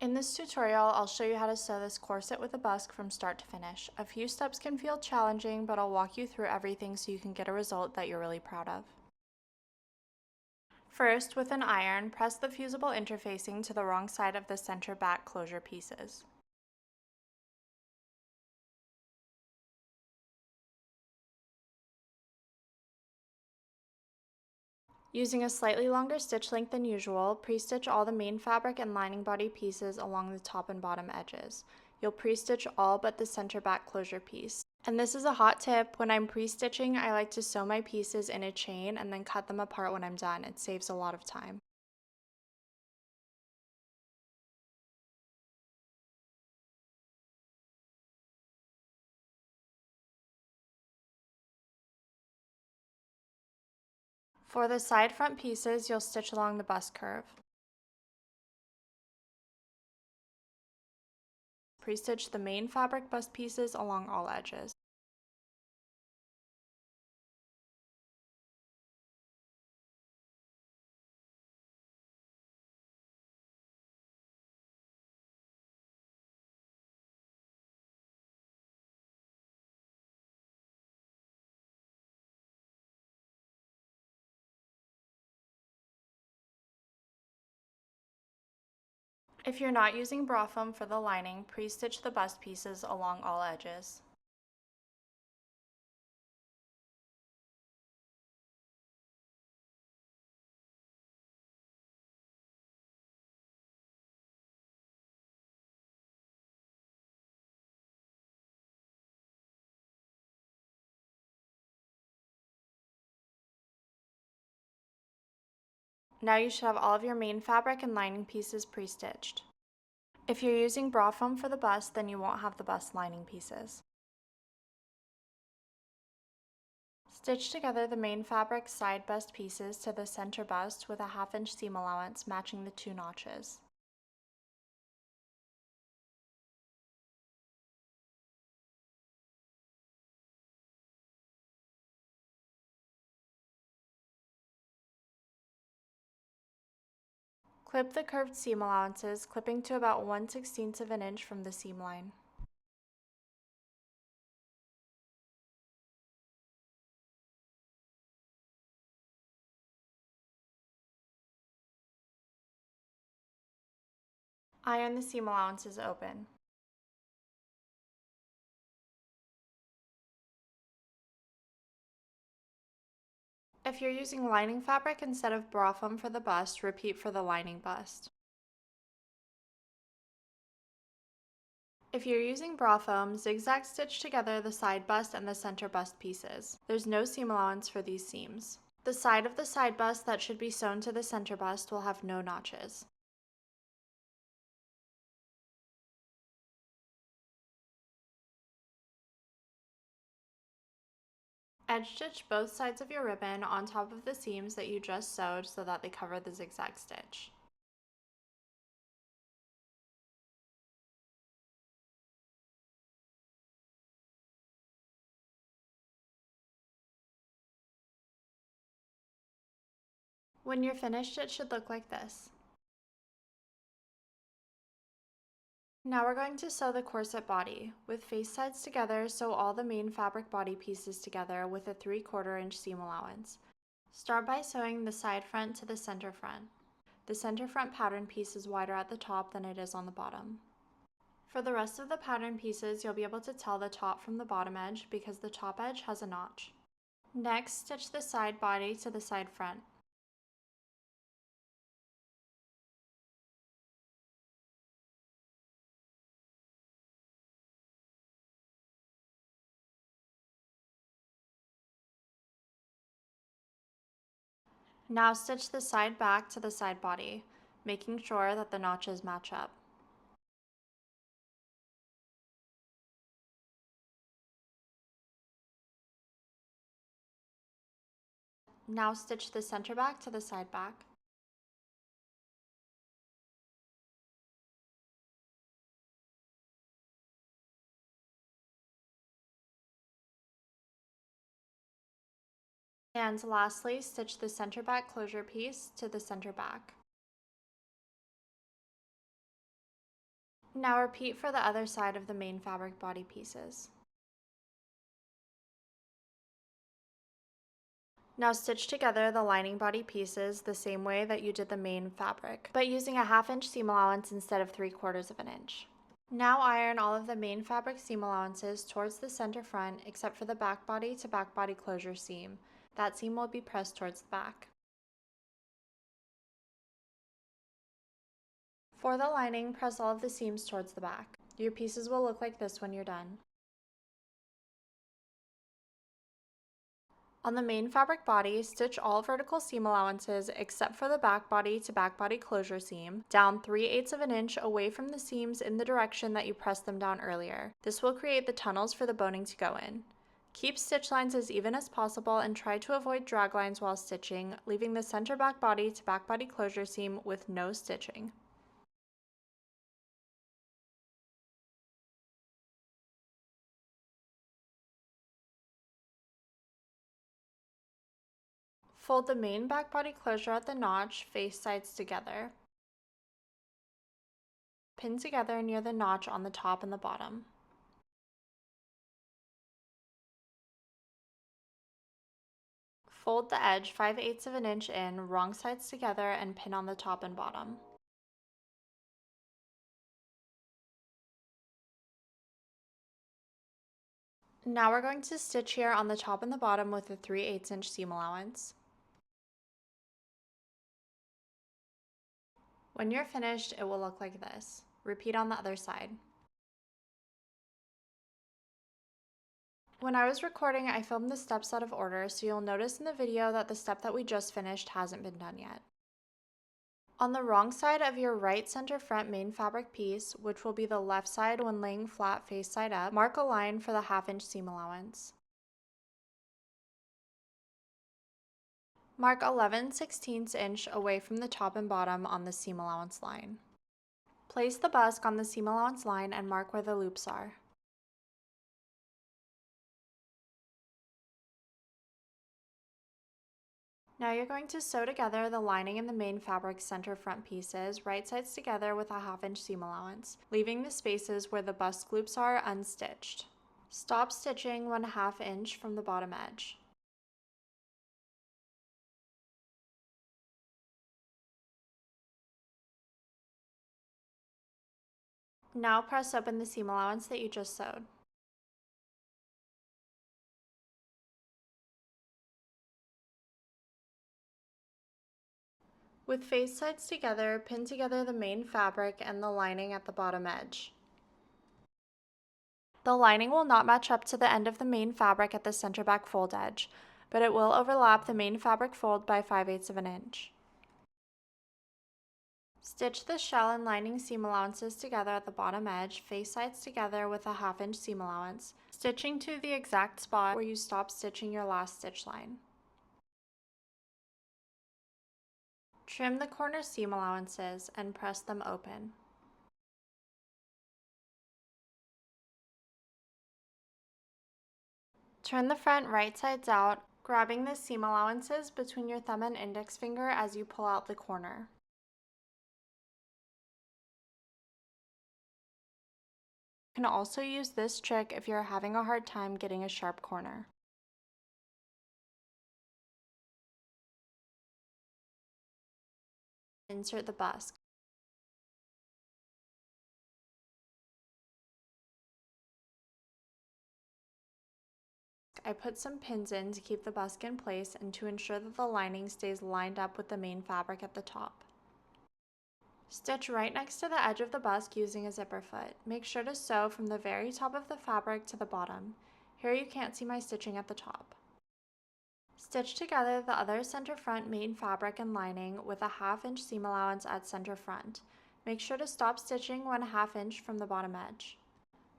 In this tutorial, I'll show you how to sew this corset with a busk from start to finish. A few steps can feel challenging, but I'll walk you through everything so you can get a result that you're really proud of. First, with an iron, press the fusible interfacing to the wrong side of the center back closure pieces. Using a slightly longer stitch length than usual, pre-stitch all the main fabric and lining body pieces along the top and bottom edges. You'll pre-stitch all but the center back closure piece. And this is a hot tip, when I'm pre-stitching, I like to sew my pieces in a chain and then cut them apart when I'm done. It saves a lot of time. For the side front pieces, you'll stitch along the bust curve. Pre-stitch the main fabric bust pieces along all edges. If you're not using bra foam for the lining, pre-stitch the bust pieces along all edges. Now you should have all of your main fabric and lining pieces pre-stitched. If you're using bra foam for the bust, then you won't have the bust lining pieces. Stitch together the main fabric side bust pieces to the center bust with a 1/2 inch seam allowance matching the 2 notches. Clip the curved seam allowances, clipping to about 1/16 of an inch from the seam line. Iron the seam allowances open. If you're using lining fabric instead of bra foam for the bust, repeat for the lining bust. If you're using bra foam, zigzag stitch together the side bust and the center bust pieces. There's no seam allowance for these seams. The side of the side bust that should be sewn to the center bust will have no notches. Edge stitch both sides of your ribbon on top of the seams that you just sewed so that they cover the zigzag stitch. When you're finished, it should look like this. Now we're going to sew the corset body. With face sides together, sew all the main fabric body pieces together with a 3/4 inch seam allowance. Start by sewing the side front to the center front. The center front pattern piece is wider at the top than it is on the bottom. For the rest of the pattern pieces, you'll be able to tell the top from the bottom edge because the top edge has a notch. Next, stitch the side body to the side front. Now stitch the side back to the side body, making sure that the notches match up. Now stitch the center back to the side back. And lastly, stitch the center back closure piece to the center back. Now repeat for the other side of the main fabric body pieces. Now stitch together the lining body pieces the same way that you did the main fabric, but using a 1/2 inch seam allowance instead of 3/4 of an inch. Now iron all of the main fabric seam allowances towards the center front except for the back body to back body closure seam. That seam will be pressed towards the back. For the lining, press all of the seams towards the back. Your pieces will look like this when you're done. On the main fabric body, stitch all vertical seam allowances except for the back body to back body closure seam down 3/8 of an inch away from the seams in the direction that you pressed them down earlier. This will create the tunnels for the boning to go in. Keep stitch lines as even as possible and try to avoid drag lines while stitching, leaving the center back body to back body closure seam with no stitching. Fold the main back body closure at the notch, face sides together. Pin together near the notch on the top and the bottom. Fold the edge 5/8 of an inch in, wrong sides together, and pin on the top and bottom. Now we're going to stitch here on the top and the bottom with a 3/8 inch seam allowance. When you're finished, it will look like this. Repeat on the other side. When I was recording, I filmed the steps out of order, so you'll notice in the video that the step that we just finished hasn't been done yet. On the wrong side of your right center front main fabric piece, which will be the left side when laying flat face side up, mark a line for the 1/2 inch seam allowance. Mark 11/16 inch away from the top and bottom on the seam allowance line. Place the busk on the seam allowance line and mark where the loops are. Now you're going to sew together the lining and the main fabric center front pieces, right sides together with a 1/2 inch seam allowance, leaving the spaces where the busk loops are unstitched. Stop stitching 1/2 inch from the bottom edge. Now press open the seam allowance that you just sewed. With face sides together, pin together the main fabric and the lining at the bottom edge. The lining will not match up to the end of the main fabric at the center back fold edge, but it will overlap the main fabric fold by 5/8 of an inch. Stitch the shell and lining seam allowances together at the bottom edge, face sides together with a 1/2 inch seam allowance, stitching to the exact spot where you stopped stitching your last stitch line. Trim the corner seam allowances and press them open. Turn the front right sides out, grabbing the seam allowances between your thumb and index finger as you pull out the corner. You can also use this trick if you're having a hard time getting a sharp corner. Insert the busk. I put some pins in to keep the busk in place and to ensure that the lining stays lined up with the main fabric at the top. Stitch right next to the edge of the busk using a zipper foot. Make sure to sew from the very top of the fabric to the bottom. Here you can't see my stitching at the top. Stitch together the other center front main fabric and lining with a 1/2 inch seam allowance at center front. Make sure to stop stitching 1/2 inch from the bottom edge.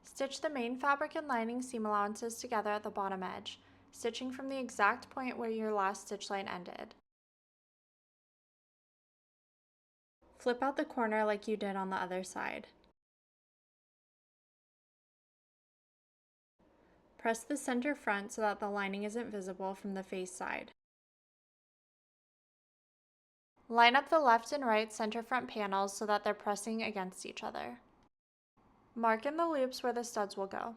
Stitch the main fabric and lining seam allowances together at the bottom edge, stitching from the exact point where your last stitch line ended. Flip out the corner like you did on the other side. Press the center front so that the lining isn't visible from the face side. Line up the left and right center front panels so that they're pressing against each other. Mark in the loops where the studs will go.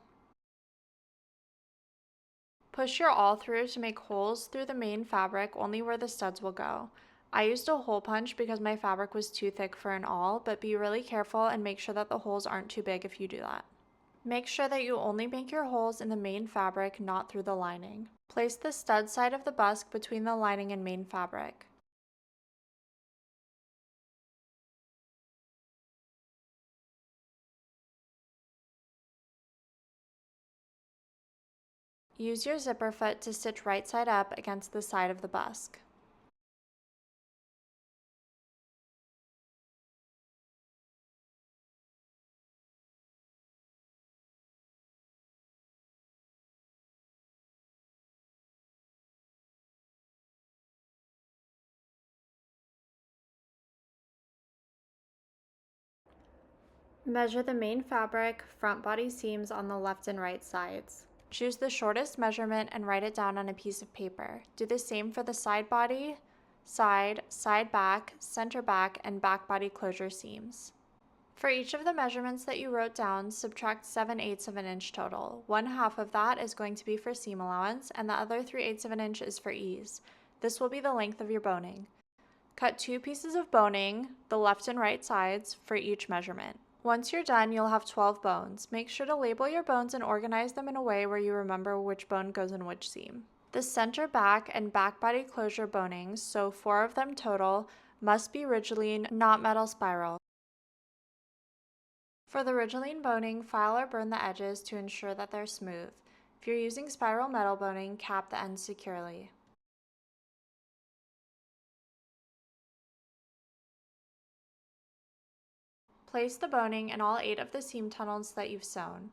Push your awl through to make holes through the main fabric only where the studs will go. I used a hole punch because my fabric was too thick for an awl, but be really careful and make sure that the holes aren't too big if you do that. Make sure that you only make your holes in the main fabric, not through the lining. Place the stud side of the busk between the lining and main fabric. Use your zipper foot to stitch right side up against the side of the busk. Measure the main fabric front body seams on the left and right sides. Choose the shortest measurement and write it down on a piece of paper. Do the same for the side body, side back, center back, and back body closure seams. For each of the measurements that you wrote down, subtract 7/8 of an inch total. 1/2 of that is going to be for seam allowance, and the other 3/8 of an inch is for ease. This will be the length of your boning. Cut 2 pieces of boning, the left and right sides, for each measurement. Once you're done, you'll have 12 bones. Make sure to label your bones and organize them in a way where you remember which bone goes in which seam. The center back and back body closure bonings, so 4 of them total, must be Ridgeline, not metal spiral. For the Ridgeline boning, file or burn the edges to ensure that they're smooth. If you're using spiral metal boning, cap the ends securely. Place the boning in all 8 of the seam tunnels that you've sewn.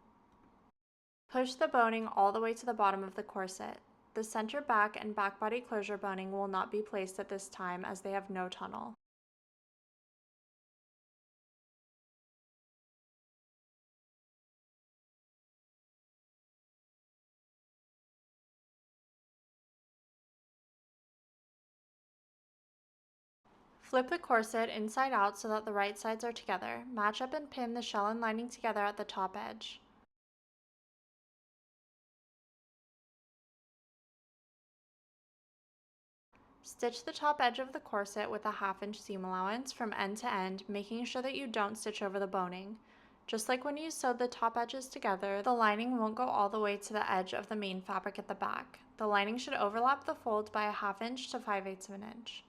Push the boning all the way to the bottom of the corset. The center back and back body closure boning will not be placed at this time as they have no tunnel. Flip the corset inside out so that the right sides are together. Match up and pin the shell and lining together at the top edge. Stitch the top edge of the corset with a 1/2 inch seam allowance from end to end, making sure that you don't stitch over the boning. Just like when you sewed the top edges together, the lining won't go all the way to the edge of the main fabric at the back. The lining should overlap the fold by a 1/2 inch to 5/8 of an inch.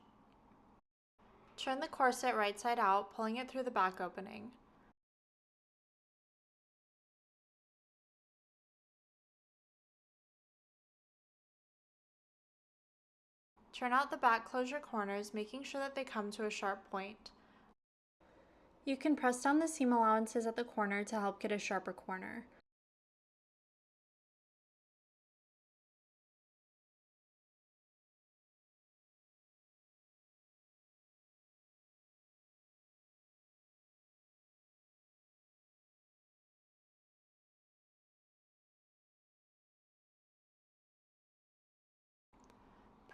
Turn the corset right side out, pulling it through the back opening. Turn out the back closure corners, making sure that they come to a sharp point. You can press down the seam allowances at the corner to help get a sharper corner.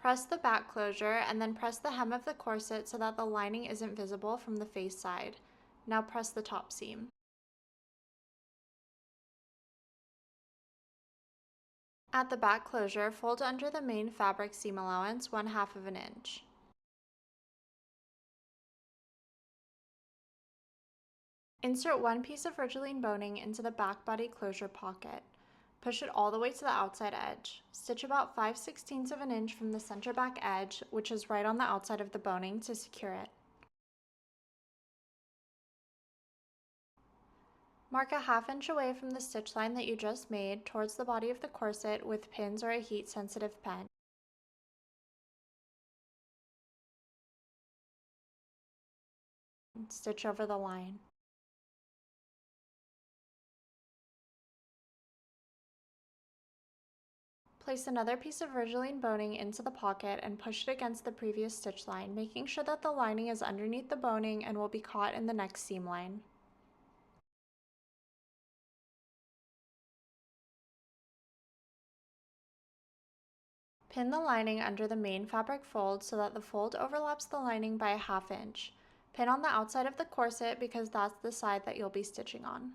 Press the back closure and then press the hem of the corset so that the lining isn't visible from the face side. Now press the top seam. At the back closure, fold under the main fabric seam allowance 1/2 of an inch. Insert 1 piece of Ridgeline boning into the back body closure pocket. Push it all the way to the outside edge. Stitch about 5/16 of an inch from the center back edge, which is right on the outside of the boning, to secure it. Mark a 1/2 inch away from the stitch line that you just made towards the body of the corset with pins or a heat-sensitive pen. Stitch over the line. Place another piece of Ridgeline boning into the pocket and push it against the previous stitch line, making sure that the lining is underneath the boning and will be caught in the next seam line. Pin the lining under the main fabric fold so that the fold overlaps the lining by a 1/2 inch. Pin on the outside of the corset because that's the side that you'll be stitching on.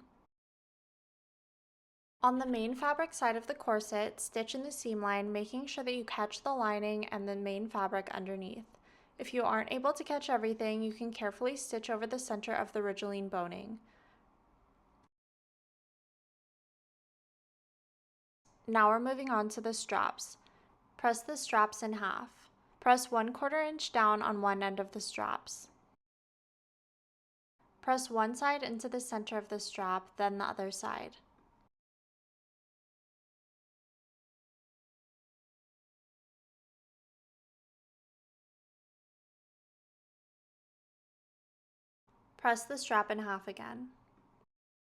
On the main fabric side of the corset, stitch in the seam line, making sure that you catch the lining and the main fabric underneath. If you aren't able to catch everything, you can carefully stitch over the center of the rigoline boning. Now we're moving on to the straps. Press the straps in half. Press 1/4 inch down on one end of the straps. Press one side into the center of the strap, then the other side. Press the strap in half again.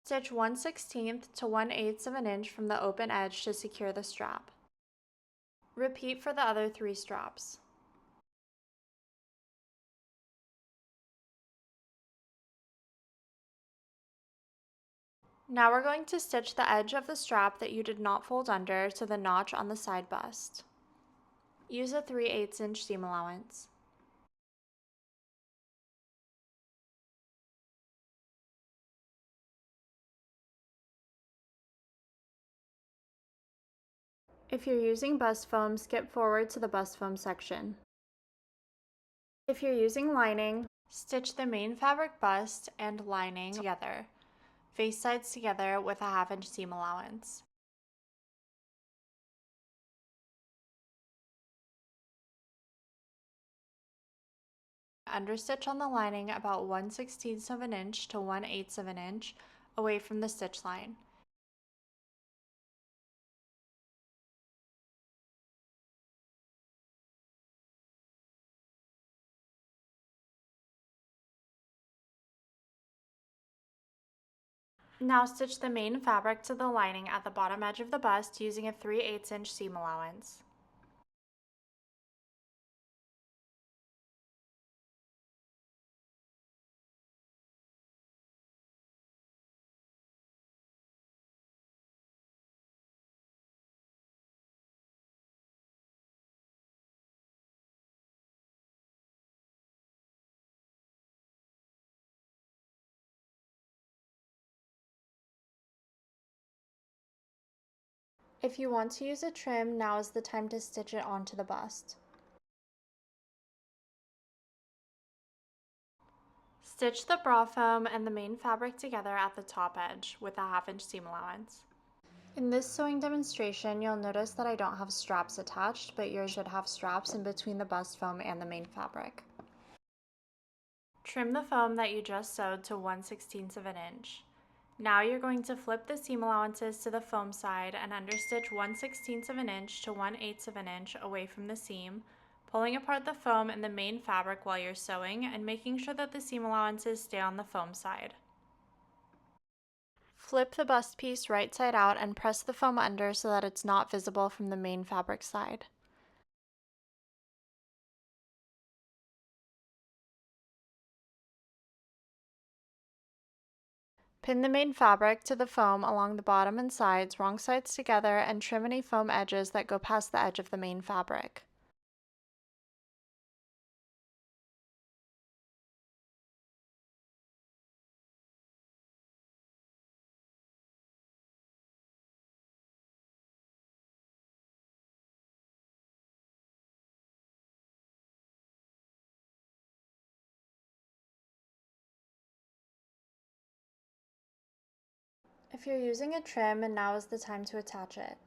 Stitch 1/16 to 1/8 of an inch from the open edge to secure the strap. Repeat for the other 3 straps. Now we're going to stitch the edge of the strap that you did not fold under to the notch on the side bust. Use a 3/8 inch seam allowance. If you're using bust foam, skip forward to the bust foam section. If you're using lining, stitch the main fabric bust and lining together, face sides together with a 1/2 inch seam allowance. Understitch on the lining about 1/16 of an inch to 1/8 of an inch away from the stitch line. Now stitch the main fabric to the lining at the bottom edge of the bust using a 3/8 inch seam allowance. If you want to use a trim, now is the time to stitch it onto the bust. Stitch the bra foam and the main fabric together at the top edge with a 1/2 inch seam allowance. In this sewing demonstration, you'll notice that I don't have straps attached, but yours should have straps in between the bust foam and the main fabric. Trim the foam that you just sewed to 1/16 of an inch. Now you're going to flip the seam allowances to the foam side and understitch 1/16 of an inch to 1/8 of an inch away from the seam, pulling apart the foam and the main fabric while you're sewing and making sure that the seam allowances stay on the foam side. Flip the bust piece right side out and press the foam under so that it's not visible from the main fabric side. Pin the main fabric to the foam along the bottom and sides, wrong sides together, and trim any foam edges that go past the edge of the main fabric. If you're using a trim, and now is the time to attach it.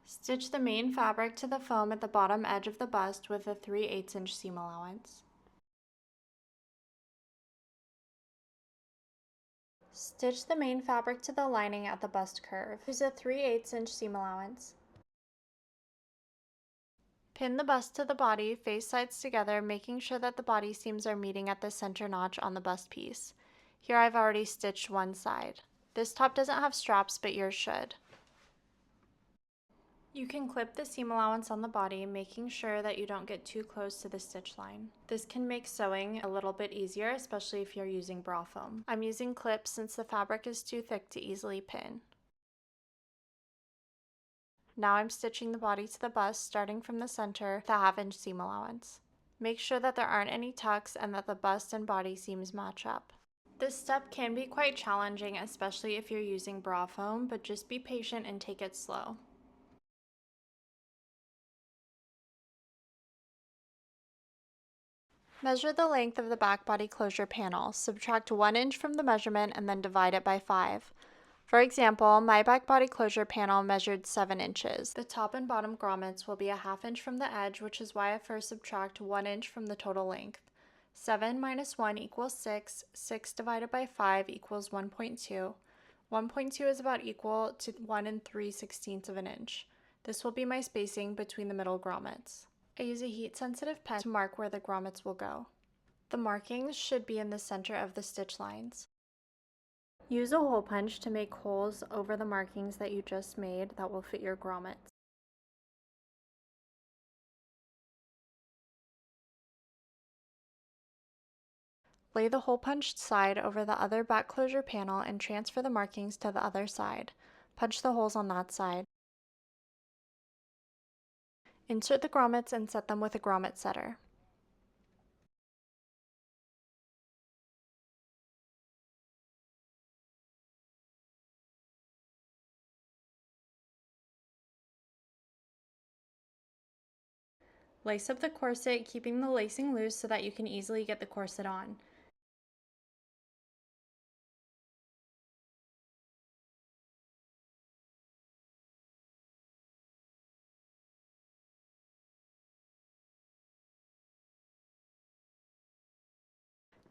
Stitch the main fabric to the foam at the bottom edge of the bust with a 3/8 inch seam allowance. Stitch the main fabric to the lining at the bust curve. Use a 3/8 inch seam allowance. Pin the bust to the body, face sides together, making sure that the body seams are meeting at the center notch on the bust piece. Here I've already stitched one side. This top doesn't have straps, but yours should. You can clip the seam allowance on the body, making sure that you don't get too close to the stitch line. This can make sewing a little bit easier, especially if you're using bra foam. I'm using clips since the fabric is too thick to easily pin. Now I'm stitching the body to the bust, starting from the center with a 1/2 inch seam allowance. Make sure that there aren't any tucks and that the bust and body seams match up. This step can be quite challenging, especially if you're using bra foam, but just be patient and take it slow. Measure the length of the back body closure panel. Subtract 1 inch from the measurement and then divide it by 5. For example, my back body closure panel measured 7 inches. The top and bottom grommets will be a 1/2 inch from the edge, which is why I first subtract 1 inch from the total length. 7 minus 1 equals 6. 6 divided by 5 equals 1.2. 1.2 is about equal to 1 3/16 of an inch. This will be my spacing between the middle grommets. I use a heat-sensitive pen to mark where the grommets will go. The markings should be in the center of the stitch lines. Use a hole punch to make holes over the markings that you just made that will fit your grommets. Lay the hole punched side over the other back closure panel and transfer the markings to the other side. Punch the holes on that side. Insert the grommets and set them with a grommet setter. Lace up the corset, keeping the lacing loose so that you can easily get the corset on.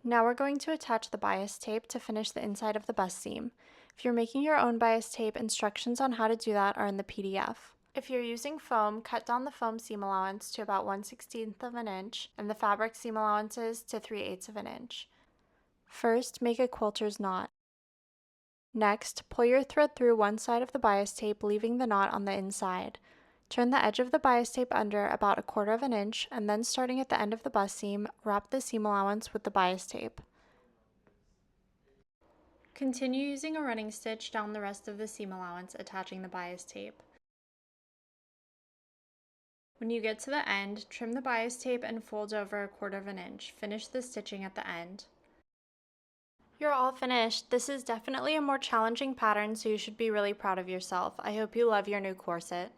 Now we're going to attach the bias tape to finish the inside of the bust seam. If you're making your own bias tape, instructions on how to do that are in the PDF. If you're using foam, cut down the foam seam allowance to about 1/16 of an inch and the fabric seam allowances to 3/8 of an inch. First, make a quilter's knot. Next, pull your thread through one side of the bias tape, leaving the knot on the inside. Turn the edge of the bias tape under about 1/4 of an inch, and then starting at the end of the bust seam, wrap the seam allowance with the bias tape. Continue using a running stitch down the rest of the seam allowance, attaching the bias tape. When you get to the end, trim the bias tape and fold over 1/4 of an inch. Finish the stitching at the end. You're all finished. This is definitely a more challenging pattern, so you should be really proud of yourself. I hope you love your new corset.